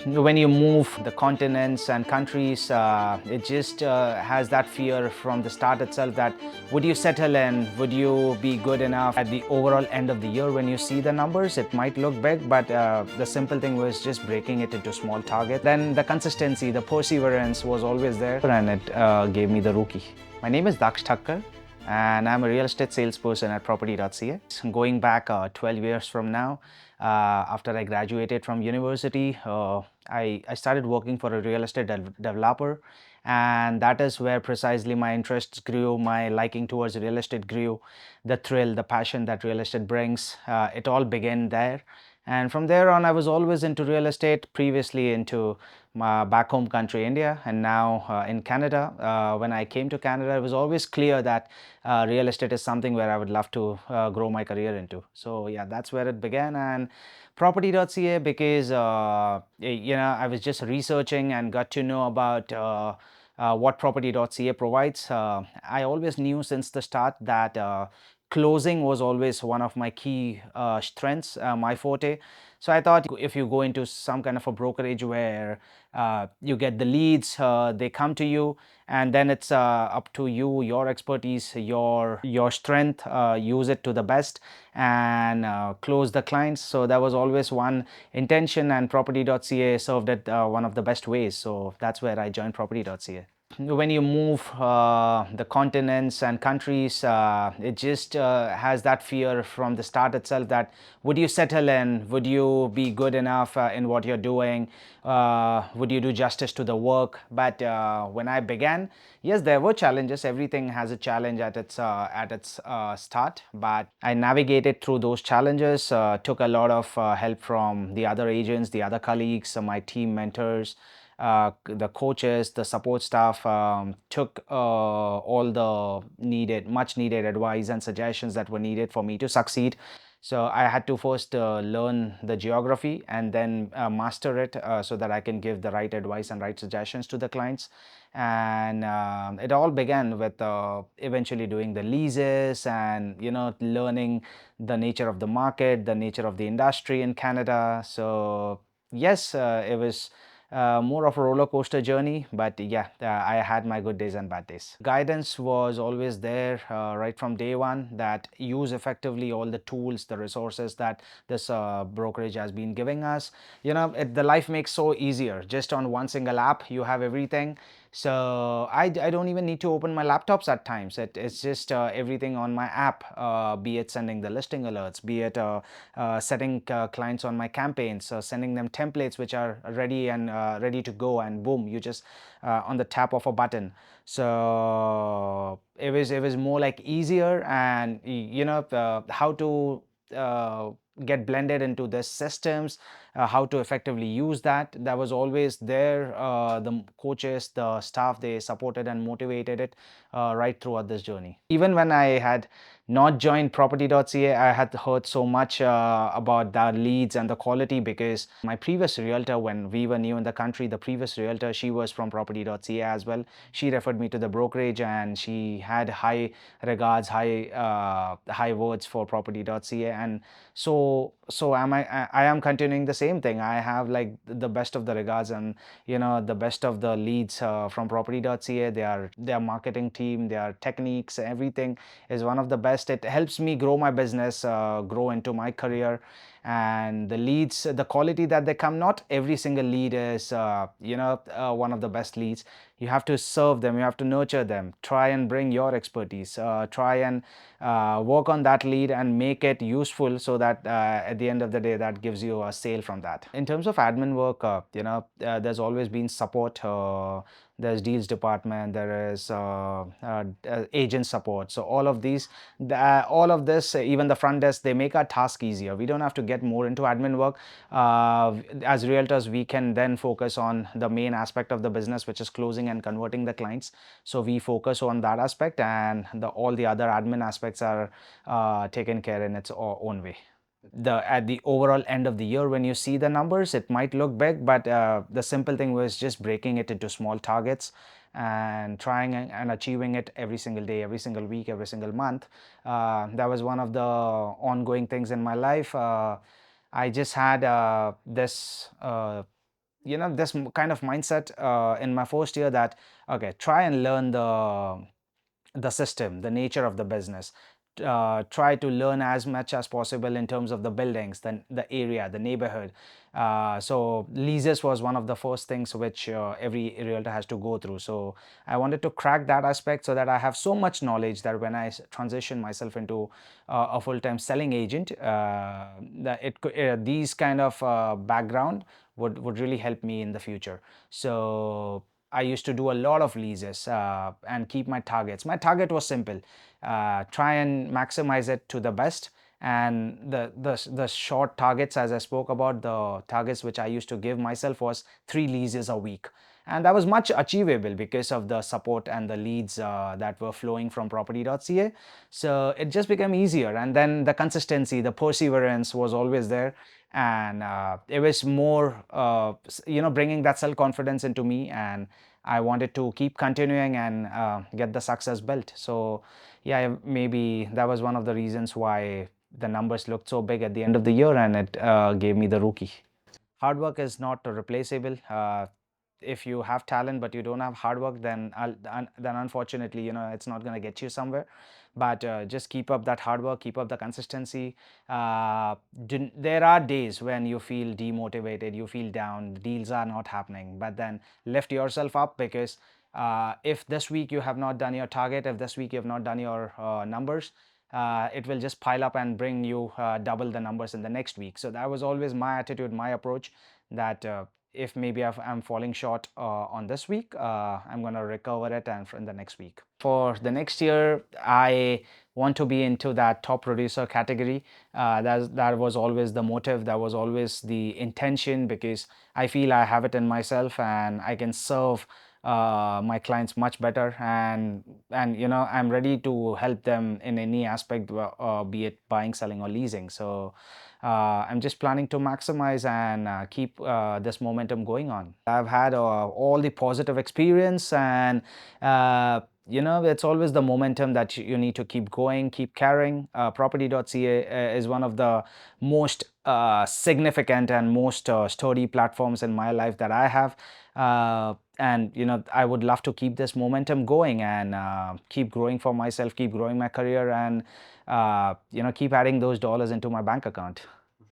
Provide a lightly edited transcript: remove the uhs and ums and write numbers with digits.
When you move the continents and countries, it just has that fear from the start itself that would you settle in, would you be good enough at the overall end of the year. When you see the numbers, it might look big, but the simple thing was just breaking it into small targets. Then the consistency, the perseverance was always there, and it gave me the rookie. My name is Daksh Thakkar, and I'm a real estate salesperson at Property.ca. Going back 12 years from now, after I graduated from university, I started working for a real estate developer, and that is where precisely my interests grew, my liking towards real estate grew, the thrill, the passion that real estate brings. It all began there. And from there on, I was always into real estate, previously into my back home country, India, and now in Canada. When I came to Canada, it was always clear that real estate is something where I would love to grow my career into. So yeah, that's where it began. And Property.ca, because I was just researching and got to know about what Property.ca provides. I always knew since the start that closing was always one of my key strengths, my forte. So I thought if you go into some kind of a brokerage where you get the leads, they come to you, and then it's up to you, your expertise, your strength, use it to the best and close the clients. So that was always one intention, and Property.ca served it one of the best ways. So that's where I joined Property.ca. When you move the continents and countries, it just has that fear from the start itself that would you settle in, would you be good enough in what you're doing, would you do justice to the work. But when I began, yes, there were challenges. Everything has a challenge at its start, but I navigated through those challenges, took a lot of help from the other agents, the other colleagues, my team mentors, the coaches, the support staff, took all the much needed advice and suggestions that were needed for me to succeed. So I had to first learn the geography and then master it so that I can give the right advice and right suggestions to the clients. And it all began with eventually doing the leases and learning the nature of the market, the nature of the industry in Canada. So yes, it was more of a roller coaster journey, but yeah, I had my good days and bad days. Guidance was always there right from day one, that use effectively all the tools, the resources that this brokerage has been giving us. The life makes so easier. Just on one single app, you have everything. So I don't even need to open my laptops at times. It's just everything on my app, be it sending the listing alerts, be it setting clients on my campaigns, sending them templates which are ready and ready to go, and boom, you just on the tap of a button. So it was more like easier, and how to get blended into the systems, how to effectively use that was always there. The coaches, the staff, they supported and motivated it right throughout this journey. Even when I had not joined Property.ca, I had heard so much about the leads and the quality, because my previous realtor, when we were new in the country, the previous realtor, she was from Property.ca as well. She referred me to the brokerage, and she had high regards, high words for Property.ca. And so I am continuing the same thing. I have like the best of the regards, and the best of the leads from Property.ca. Their marketing team, their techniques, everything is one of the best. It helps me grow my business, grow into my career. And the leads, the quality that they come, not every single lead is one of the best leads. You have to serve them, you have to nurture them, try and bring your expertise, try and work on that lead and make it useful, so that at the end of the day, that gives you a sale from that. In terms of admin work, there's always been support. There's deals department, there is agent support. So all of this, even the front desk, they make our task easier. We don't have to get more into admin work. As realtors, we can then focus on the main aspect of the business, which is closing and converting the clients. So we focus on that aspect, and all the other admin aspects are taken care in its own way. At the overall end of the year, when you see the numbers, it might look big, but the simple thing was just breaking it into small targets and trying and achieving it every single day, every single week, every single month. That was one of the ongoing things in my life. I just had this this kind of mindset in my first year that, okay, try and learn the system, the nature of the business. Try to learn as much as possible in terms of the buildings, the area, the neighborhood. So leases was one of the first things which every realtor has to go through. So I wanted to crack that aspect so that I have so much knowledge that when I transition myself into a full-time selling agent, these kind of background would really help me in the future. So I used to do a lot of leases and keep my targets. My target was simple: try and maximize it to the best. And the short targets, as I spoke about, the targets which I used to give myself was 3 leases a week. And that was much achievable because of the support and the leads that were flowing from Property.ca. So it just became easier. And then the consistency, the perseverance was always there. And it was more, bringing that self confidence into me. And I wanted to keep continuing and get the success built. So, yeah, maybe that was one of the reasons why the numbers looked so big at the end of the year, and it gave me the rookie. Hard work is not replaceable. If you have talent but you don't have hard work, then unfortunately, it's not going to get you somewhere. But just keep up that hard work, keep up the consistency. There are days when you feel demotivated, you feel down, the deals are not happening, but then lift yourself up, because if this week you have not done your target, if this week you have not done your numbers, it will just pile up and bring you double the numbers in the next week. So that was always my attitude, my approach, that if maybe I'm falling short on this week, I'm going to recover it and in the next week. For the next year, I want to be into that top producer category. That was always the motive, that was always the intention, because I feel I have it in myself and I can serve my clients much better, and I'm ready to help them in any aspect, be it buying, selling, or leasing. So I'm just planning to maximize and keep this momentum going on. I've had all the positive experience, and it's always the momentum that you need to keep going, keep carrying. Property.ca is one of the most significant and most sturdy platforms in my life that I have. And I would love to keep this momentum going and keep growing for myself, keep growing my career, and keep adding those dollars into my bank account.